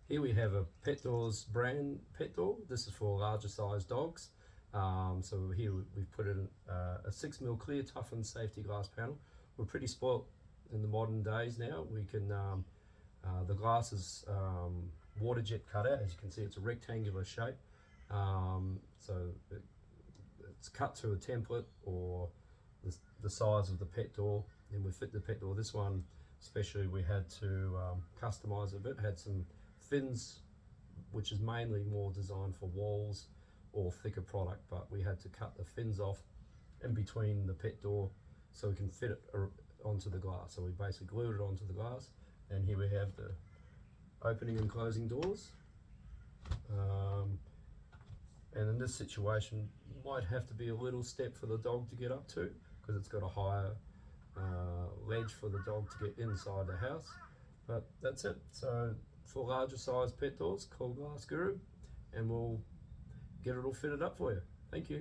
Here we have a Pet Doors brand pet door. This is for larger size dogs. So here we've put in a 6mm clear toughened safety glass panel. We're pretty spoilt in the modern days now. We can the glass is water jet cutout. As you can see, it's a rectangular shape. It's cut to a template or the size of the pet door, and we fit the pet door. This one especially we had to customize a bit. Had some fins, which is mainly more designed for walls or thicker product, but we had to cut the fins off in between the pet door so we can fit it onto the glass. So we basically glued it onto the glass, and here we have the opening and closing doors. And in this situation, you might have to be a little step for the dog to get up to, because it's got a higher ledge for the dog to get inside the house. But that's it. So for larger size pet doors, call Glass Guru, and we'll get it all fitted up for you. Thank you.